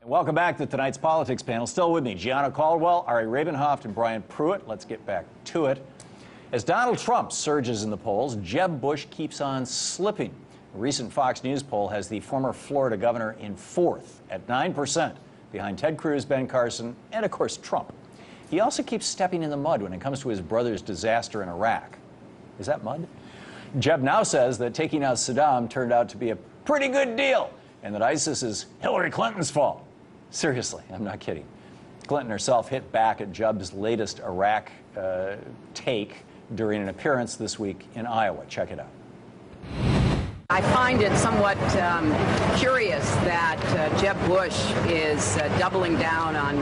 Welcome back to tonight's politics panel. Still with me, Gianna Caldwell, Ari Ravenhoft, and Brian Pruitt. Let's get back to it. As Donald Trump surges in the polls, Jeb Bush keeps on slipping. A recent Fox News poll has the former Florida governor in fourth at 9%, behind Ted Cruz, Ben Carson, and of course Trump. He also keeps stepping in the mud when it comes to his brother's disaster in Iraq. Is that mud? Jeb now says that taking out Saddam turned out to be a pretty good deal, and that ISIS is Hillary Clinton's fault. Seriously, I'm not kidding. Clinton herself hit back at Jeb's latest Iraq take during an appearance this week in Iowa. Check it out. I find it somewhat curious that Jeb Bush is doubling down on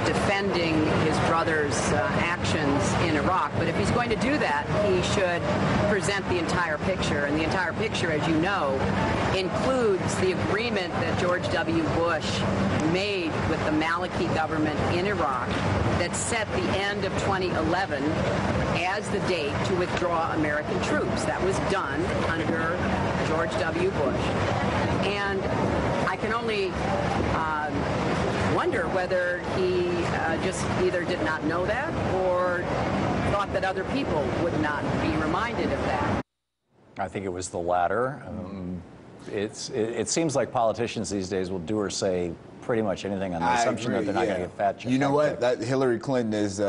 defending his brother's actions in Iraq. But if he's going to do that, he should present the entire picture. And the entire picture, as you know, includes the agreement that George W. Bush made with the Maliki government in Iraq that set the end of 2011 as the date to withdraw American troops. That was done under George W. Bush. And I can only wonder whether he just either did not know that or thought that other people would not be reminded of that. I think it was the latter. It seems like politicians these days will do or say pretty much anything on the assumption that they're not going to get fact-checked. You know what? That Hillary Clinton is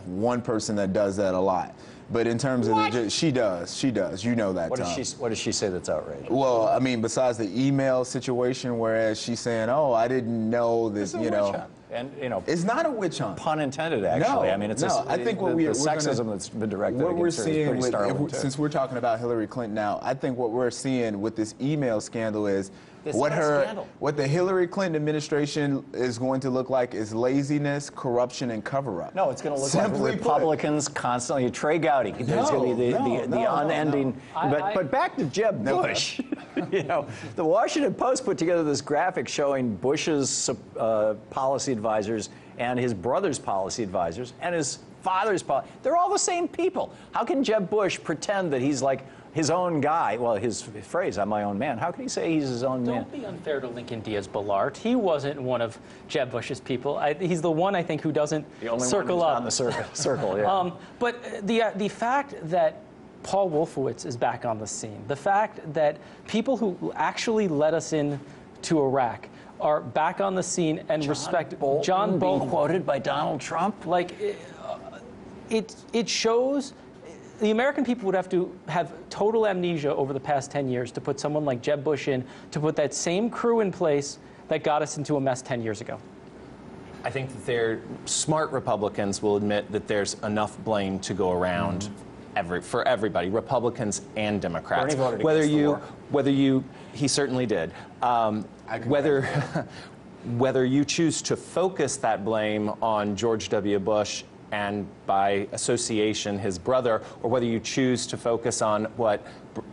one person that does that a lot. But in terms of she does. You know that. What does she say that's outrageous? Well, I mean, besides the email situation, whereas she's saying, "Oh, I didn't know this," you know. And it's not a witch hunt. Pun intended, actually. No, I mean, it's I think the sexism that's been directed what we're against her is seeing pretty startling, too. Since we're talking about Hillary Clinton now, I think what we're seeing with this email scandal is what the Hillary Clinton administration is going to look like is laziness, corruption, and cover-up. No, it's going to look like Republicans constantly. Trey Gowdy. There's going to be the unending. But back to Jeb Bush. You know, the Washington Post put together this graphic showing Bush's policy advisors and his brother's policy advisors and his father's policy. They're all the same people. How can Jeb Bush pretend that he's like his own guy? Well, his phrase, "I'm my own man." How can he say he's his own man? Don't be unfair to Lincoln Diaz-Balart. He wasn't one of Jeb Bush's people. He's the one, I think, who doesn't circle up. On the circle, yeah. But the fact that Paul Wolfowitz is back on the scene, the fact that people who actually led us in to Iraq are back on the scene and John Bolton being quoted by Donald Trump, like it shows. The American people would have to have total amnesia over the past 10 years to put someone like Jeb Bush in, to put that same crew in place that got us into a mess 10 years ago. I think that smart Republicans will admit that there's enough blame to go around for everybody, Republicans and Democrats. Bernie voted against the war. He certainly did. Whether you choose to focus that blame on George W. Bush and by association his brother, or whether you choose to focus on what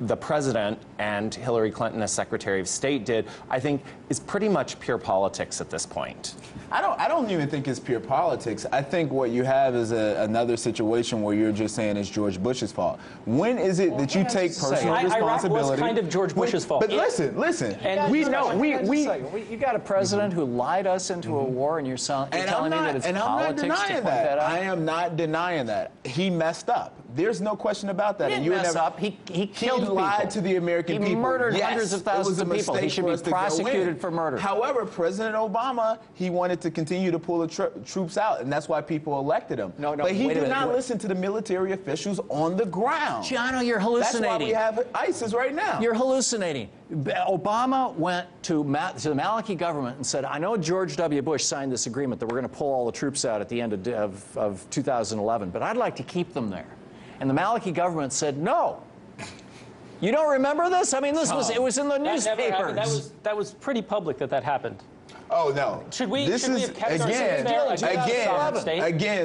the president and Hillary Clinton as Secretary of State did, I think is pretty much pure politics at this point. I don't even think it's pure politics. I think what you have is another situation where you're just saying it's George Bush's fault. When is it that you take personal responsibility? Iraq was kind of George Bush's fault. But listen. And we know you got a president who lied us into a war, and you're telling me that it's politics to point that out? I am not denying that. He messed up. There's no question about that. He didn't mess up. He killed people. He lied to the American people. He murdered hundreds of thousands of people. He should be prosecuted for murder. However, President Obama, he wanted to continue to pull the troops out, and that's why people elected him. But he did not listen to the military officials on the ground. Gianno, you're hallucinating. That's why we have ISIS right now. You're hallucinating. Obama went to the Maliki government and said, "I know George W. Bush signed this agreement that we're going to pull all the troops out at the end of 2011, but I'd like to keep them there." And the Maliki government said, "No." You don't remember this? I mean, it was in the newspapers. That was pretty public that happened. Oh, no. Should we have kept again,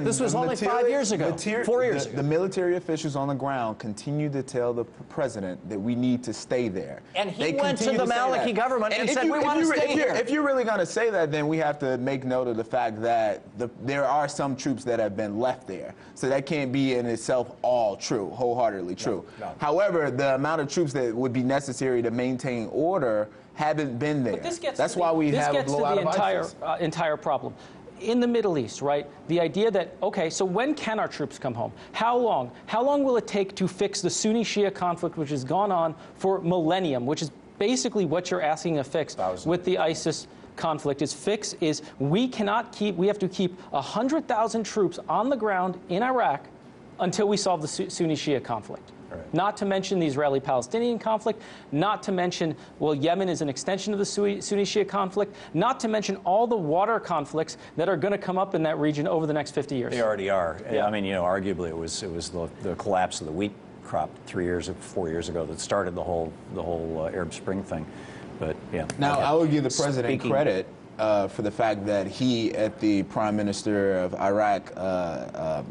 this was only 5 years ago, 4 years ago. The military officials on the ground continue to tell the president that we need to stay there. And he went to the Maliki government and said, "We want to stay here." If you're really going to say that, then we have to make note of the fact that there are some troops that have been left there. So that can't be in itself all true, wholeheartedly true. No. However, the amount of troops that would be necessary to maintain order haven't been there. But this gets That's to why we this have gets a to lot the of entire problem. In the Middle East, right? The idea that, okay, so when can our troops come home? How long? How long will it take to fix the Sunni-Shia conflict, which has gone on for millennium, which is basically what you're asking to fix with the ISIS conflict is we have to keep 100,000 troops on the ground in Iraq until we solve the Sunni-Shia conflict. Right. Not to mention the Israeli-Palestinian conflict, not to mention, well, Yemen is an extension of the Sunni-Shia conflict, not to mention all the water conflicts that are going to come up in that region over the next 50 years. They already are. Yeah. I mean, you know, arguably it was the collapse of the wheat crop 4 years ago that started the whole Arab Spring thing. But yeah. Now, okay. I would give the president credit for the fact that he, at the Prime Minister of Iraq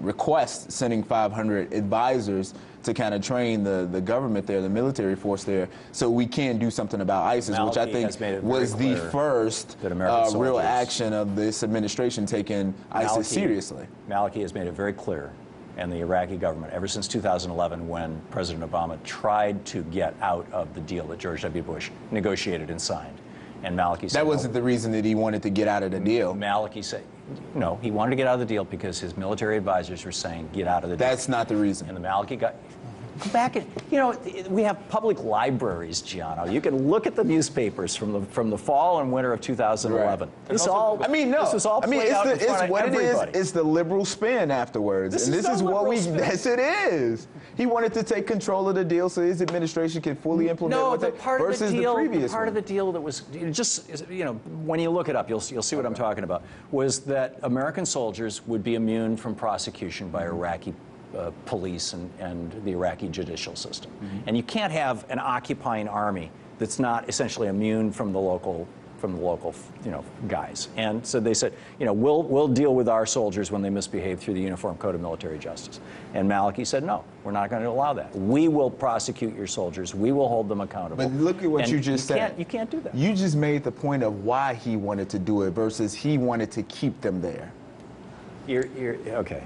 request, sending 500 advisors to kind of train the government there, the military force there, so we can do something about ISIS, Maliki, which I think was the first real action of this administration taking ISIS seriously. Maliki has made it very clear, and the Iraqi government, ever since 2011, when President Obama tried to get out of the deal that George W. Bush negotiated and signed. And Maliki said, that wasn't the reason that he wanted to get out of the deal. Maliki said, no, he wanted to get out of the deal because his military advisors were saying, get out of the deal. That's not the reason. And the Maliki got... Go back and, you know, we have public libraries, Giano. You can look at the newspapers from the fall and winter of 2011. Right. This all, I mean, no. This was all played out in front of what everybody. it is. It's the liberal spin afterwards, This and is this is what we. spin. Yes, it is. He wanted to take control of the deal so his administration could fully implement No, what the they, part versus of the deal, the previous part one. of the deal that was just, you know, when you look it up, you'll see what I'm talking about. Was that American soldiers would be immune from prosecution by Iraqi police and the Iraqi judicial system. Mm-hmm. And you can't have an occupying army that's not essentially immune from the local, you know, guys. And so they said, you know, we'll deal with our soldiers when they misbehave through the Uniform Code of Military Justice. And Maliki said, no, we're not going to allow that. We will prosecute your soldiers. We will hold them accountable. But look at what you just said. You can't do that. You just made the point of why he wanted to do it versus he wanted to keep them there. You're okay.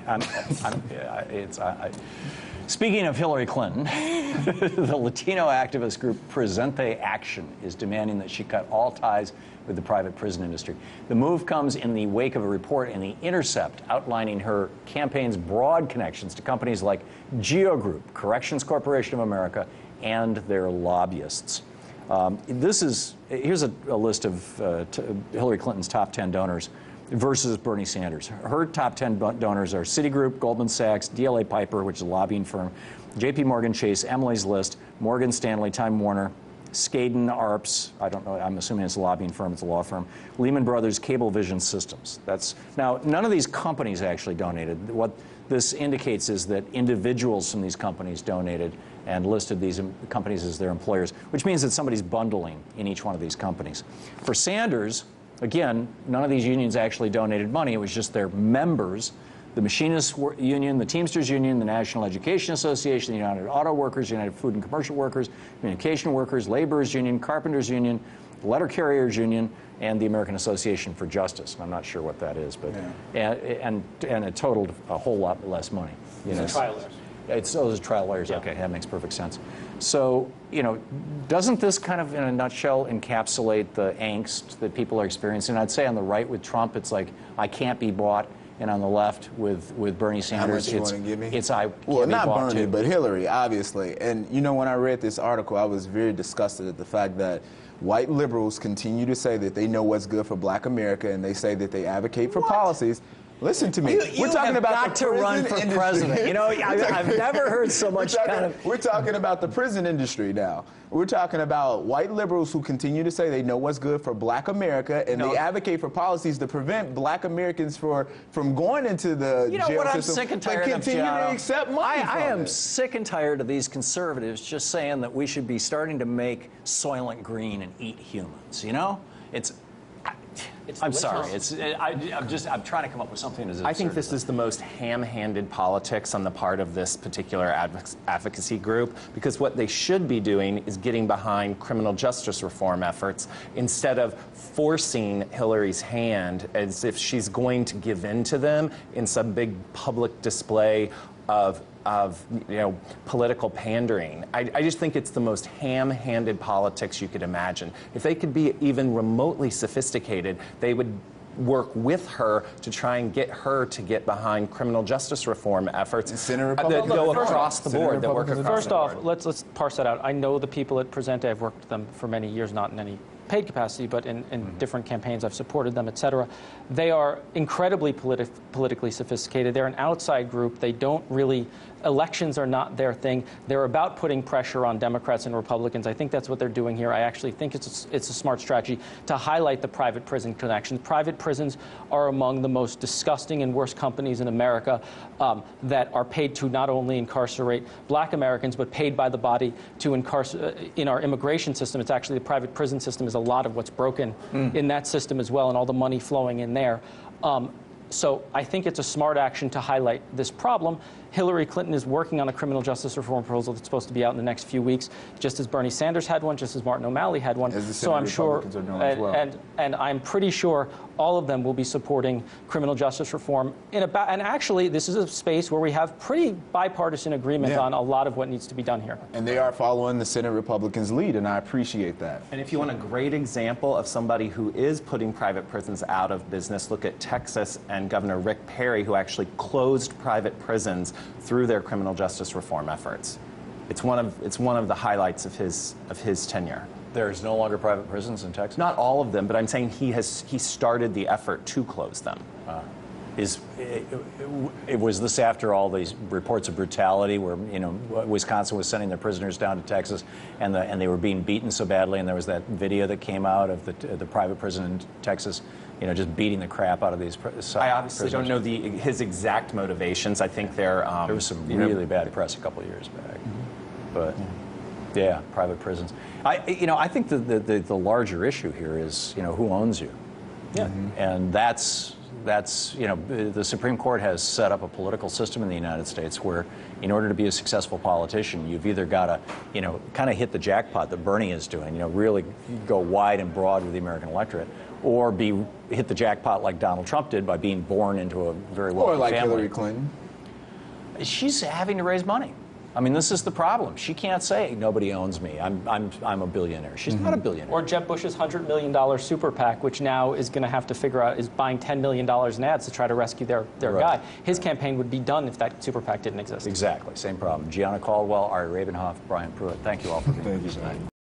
Speaking of Hillary Clinton, the Latino activist group Presente Action is demanding that she cut all ties with the private prison industry. The move comes in the wake of a report in The Intercept outlining her campaign's broad connections to companies like GEO Group, Corrections Corporation of America, and their lobbyists. Here's a list of Hillary Clinton's top 10 donors versus Bernie Sanders. Her top 10 donors are Citigroup, Goldman Sachs, DLA Piper, which is a lobbying firm, JP Morgan Chase, Emily's List, Morgan Stanley, Time Warner, Skadden Arps, I don't know, I'm assuming it's a lobbying firm, it's a law firm, Lehman Brothers, Cablevision Systems. Now, none of these companies actually donated. What this indicates is that individuals from these companies donated and listed these companies as their employers, which means that somebody's bundling in each one of these companies. For Sanders, again, none of these unions actually donated money. It was just their members, the Machinists Union, the Teamsters Union, the National Education Association, the United Auto Workers, United Food and Commercial Workers, Communication Workers, Laborers Union, Carpenters Union, the Letter Carriers Union, and the American Association for Justice. I'm not sure what that is, but and it totaled a whole lot less money. Trial lawyers. Those are trial lawyers. Yeah. Okay, that makes perfect sense. So, you know, doesn't this kind of, in a nutshell, encapsulate the angst that people are experiencing? I'd say on the right with Trump, it's like, I can't be bought. And on the left with Bernie Sanders, How much you want to give me? It's I can't well, be not bought Bernie, too. but Hillary, obviously. And, you know, when I read this article, I was very disgusted at the fact that white liberals continue to say that they know what's good for black America and they say that they advocate for policies. Listen to me. We're talking about the prison run for industry. President. You know, I've never heard so much We're talking about the prison industry now. We're talking about white liberals who continue to say they know what's good for black America and they advocate for policies to prevent black Americans from going into the you know jail what I'm system. sick and tired they of, continue to accept money I am it. sick and tired of these conservatives just saying that we should be starting to make Soylent Green and eat humans. You know, I'm sorry. I'm trying to come up with something as I think this is the most ham-handed politics on the part of this particular advocacy group, because what they should be doing is getting behind criminal justice reform efforts instead of forcing Hillary's hand as if she's going to give in to them in some big public display of political pandering. I just think it's the most ham-handed politics you could imagine. If they could be even remotely sophisticated, they would work with her to try and get her to get behind criminal justice reform efforts Senate that Republicans? go across the board, that work across First the off, board. let's parse that out. I know the people at Presente. I've worked with them for many years, not in any paid capacity, but in different campaigns. I've supported them, et cetera. They are incredibly politically sophisticated. They're an outside group. They don't really, elections are not their thing. They're about putting pressure on Democrats and Republicans. I think that's what they're doing here. I actually think it's a smart strategy to highlight the private prison connections. Private prisons are among the most disgusting and worst companies in America that are paid to not only incarcerate black Americans, but paid by the body to incarcerate. In our immigration system, it's actually the private prison system is a lot of what's broken in that system as well, and all the money flowing in there. So I think it's a smart action to highlight this problem. Hillary Clinton is working on a criminal justice reform proposal that's supposed to be out in the next few weeks, just as Bernie Sanders had one, just as Martin O'Malley had one. As the So I'm Senate sure, Republicans are doing as well. and I'm pretty sure all of them will be supporting criminal justice reform. And actually, this is a space where we have pretty bipartisan agreement on a lot of what needs to be done here. And they are following the Senate Republicans' lead, and I appreciate that. And if you want a great example of somebody who is putting private prisons out of business, look at Texas and Governor Rick Perry, who actually closed private prisons through their criminal justice reform efforts. It's one of the highlights of his tenure. There's no longer private prisons in Texas? Not all of them, but I'm saying he started the effort to close them. Was this after all these reports of brutality where, Wisconsin was sending their prisoners down to Texas and they were being beaten so badly, and there was that video that came out of the private prison in Texas, just beating the crap out of these prisoners? I obviously don't know his exact motivations. I think there was some really bad press a couple of years back. But yeah, private prisons. I think the larger issue here is, who owns you? Yeah. And that's the Supreme Court has set up a political system in the United States where, in order to be a successful politician, you've either got to, kind of hit the jackpot that Bernie is doing, really go wide and broad with the American electorate, or hit the jackpot like Donald Trump did by being born into a very wealthy Or like family. Hillary Clinton. She's having to raise money. I mean, this is the problem. She can't say nobody owns me. I'm a billionaire. She's not a billionaire. Or Jeb Bush's $100 million super PAC, which now is going to have to figure out, is buying $10 million in ads to try to rescue their Right. guy. His campaign would be done if that super PAC didn't exist. Exactly, same problem. Gianna Caldwell, Ari Ravenhoff, Brian Pruitt. Thank you all for being with us tonight.